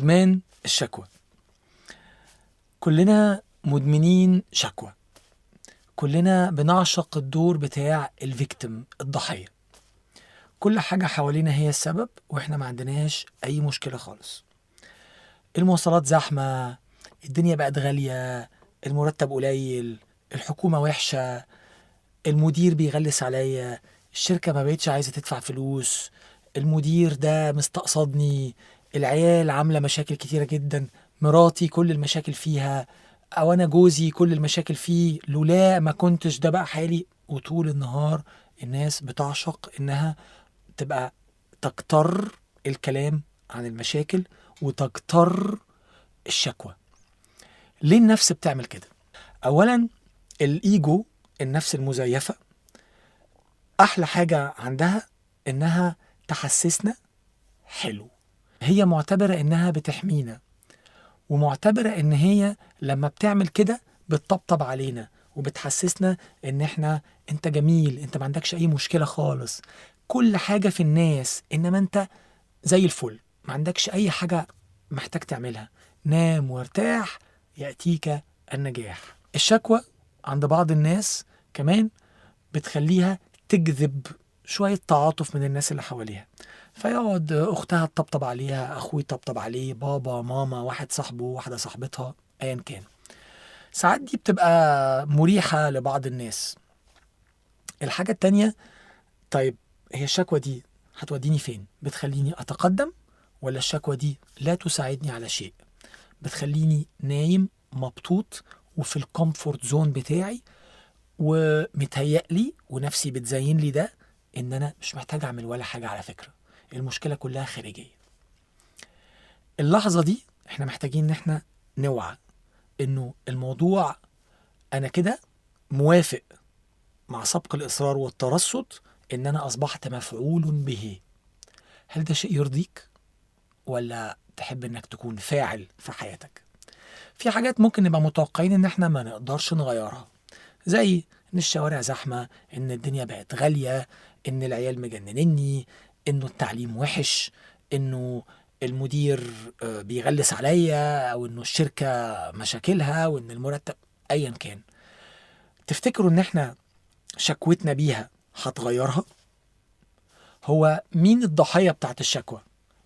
إدمان الشكوى. كلنا مدمنين شكوى، كلنا بنعشق الدور بتاع الفيكتيم، الضحية. كل حاجة حوالينا هي السبب وإحنا ما عندناش أي مشكلة خالص. المواصلات زحمة، الدنيا بقت غالية، المرتب قليل، الحكومة وحشة، المدير بيغلس عليا، الشركة ما بقتش عايزة تدفع فلوس، المدير ده مستقصدني، العيال عاملة مشاكل كتيرة جدا، مراتي كل المشاكل فيها، أو أنا جوزي كل المشاكل فيه، لولا ما كنتش ده بقى حالي. وطول النهار الناس بتعشق إنها تبقى تكتر الكلام عن المشاكل وتكتر الشكوى. ليه النفس بتعمل كده؟ أولا الإيجو، النفس المزيفة، أحلى حاجة عندها إنها تحسسنا حلو. هي معتبرة إنها بتحمينا، ومعتبرة إن هي لما بتعمل كده بتطبطب علينا وبتحسسنا إن إحنا أنت جميل، أنت ما عندكش أي مشكلة خالص، كل حاجة في الناس، إنما أنت زي الفل، ما عندكش أي حاجة محتاج تعملها، نام وارتاح يأتيك النجاح. الشكوى عند بعض الناس كمان بتخليها تجذب شوية تعاطف من الناس اللي حواليها، فيقعد أختها تطبطب عليها، أخوي تطبطب عليه، بابا ماما، واحد صاحبه، واحدة صاحبتها، أيا كان. ساعات دي بتبقى مريحة لبعض الناس. الحاجة التانية، طيب هي الشكوى دي هتوديني فين؟ بتخليني أتقدم، ولا الشكوى دي لا تساعدني على شيء؟ بتخليني نايم مبطوط وفي الكومفورت زون بتاعي، ومتهيألي ونفسي بتزين لي ده إن أنا مش محتاج أعمل ولا حاجة. على فكرة المشكلة كلها خارجية. اللحظة دي إحنا محتاجين إن إحنا نوعى إنه الموضوع أنا كده موافق مع سبق الإصرار والترصد إن أنا أصبحت مفعول به. هل ده شيء يرضيك؟ ولا تحب إنك تكون فاعل في حياتك؟ في حاجات ممكن نبقى متوقعين إن إحنا ما نقدرش نغيرها، زي إن الشوارع زحمة، إن الدنيا بقت غالية، إن العيال مجننني، إنه التعليم وحش، إنه المدير بيغلس عليا، أو إنه الشركة مشاكلها، وإن المرتب، أيا كان. تفتكروا إن إحنا شكوتنا بيها هتغيرها؟ هو مين الضحية بتاعت الشكوى؟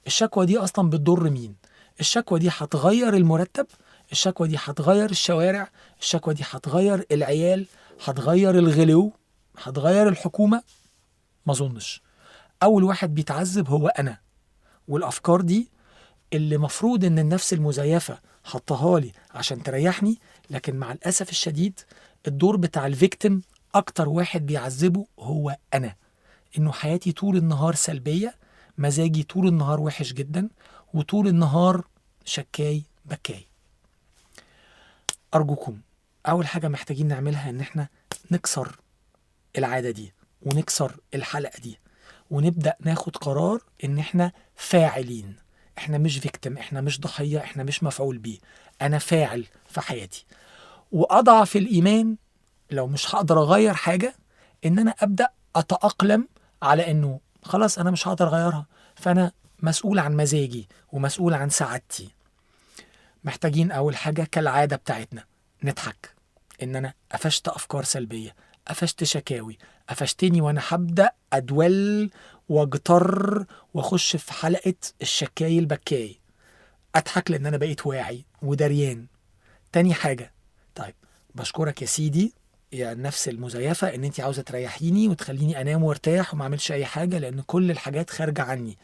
الشكوى دي أصلا بتضر مين؟ الشكوى دي هتغير المرتب؟ الشكوى دي هتغير الشوارع؟ الشكوى دي هتغير العيال؟ هتغير الغلو؟ هتغير الحكومة؟ ما ظنش. أول واحد بيتعذب هو أنا، والأفكار دي اللي مفروض إن النفس المزيفة حطها لي عشان تريحني، لكن مع الأسف الشديد الدور بتاع الفيكتيم أكتر واحد بيعذبه هو أنا. إنه حياتي طول النهار سلبية، مزاجي طول النهار وحش جدا، وطول النهار شكاي بكاي. أرجوكم أول حاجة محتاجين نعملها إن إحنا نكسر العادة دي ونكسر الحلقة دي، ونبدأ ناخد قرار إن إحنا فاعلين. إحنا مش فيكتم، إحنا مش ضحية، إحنا مش مفعول بيه، أنا فاعل في حياتي. وأضعف الإيمان لو مش هقدر أغير حاجة إن أنا أبدأ أتأقلم على إنه خلاص أنا مش هقدر أغيرها، فأنا مسؤول عن مزاجي ومسؤول عن سعادتي. محتاجين أول حاجة كالعادة بتاعتنا نضحك، إن أنا قفشت أفكار سلبية، قفشت شكاوي، قفشتني وأنا هبدأ أدول واجتر واخش في حلقة الشكاي البكاي، أضحك لأن أنا بقيت واعي ودريان. تاني حاجة، طيب بشكرك يا سيدي يا النفس المزيفة إن أنت عاوزة تريحيني وتخليني أنام وارتاح وما أعملش أي حاجة لأن كل الحاجات خارجة عني،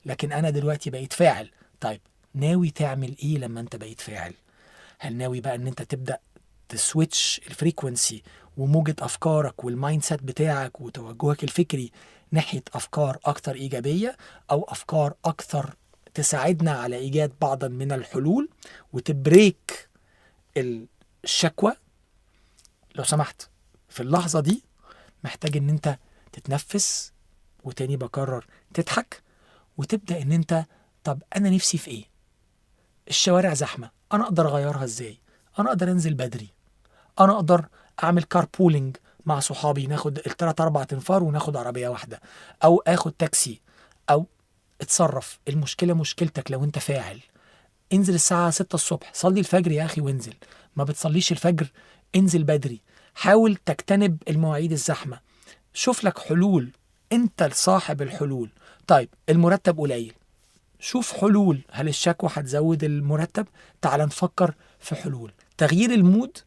لكن أنا دلوقتي بقيت فاعل. طيب ناوي تعمل إيه لما أنت بقيت فاعل؟ هل ناوي بقى إن أنت تبدأ تسويتش الفريكونسي وموجة أفكارك والمايند سيت بتاعك وتوجهك الفكري ناحية أفكار أكتر إيجابية، أو أفكار أكثر تساعدنا على إيجاد بعضا من الحلول وتبريك الشكوى؟ لو سمحت في اللحظة دي محتاج ان انت تتنفس، وتاني بكرر تضحك، وتبدأ ان انت طب انا نفسي في ايه؟ الشوارع زحمة، انا اقدر اغيرها ازاي؟ انا اقدر انزل بدري، انا اقدر اعمل كاربولينج مع صحابي، ناخد 3-4 تنفار وناخد عربية واحدة، او اخد تاكسي، او اتصرف. المشكلة مشكلتك لو انت فاعل. انزل الساعة 6 الصبح، صلي الفجر يا أخي وانزل. ما بتصليش الفجر، انزل بدري. حاول تجتنب المواعيد الزحمة. شوف لك حلول، انت صاحب الحلول. طيب المرتب قليل، شوف حلول. هل الشكوى هتزود المرتب؟ تعال نفكر في حلول. تغيير المود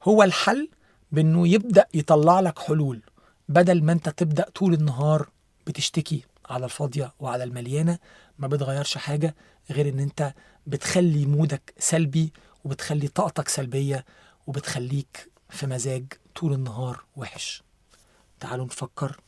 هو الحل، بأنه يبدأ يطلع لك حلول، بدل ما انت تبدأ طول النهار بتشتكي على الفاضية وعلى المليانة. ما بتغيرش حاجة غير ان انت بتخلي مودك سلبي، وبتخلي طاقتك سلبية، وبتخليك في مزاج طول النهار وحش. تعالوا نفكر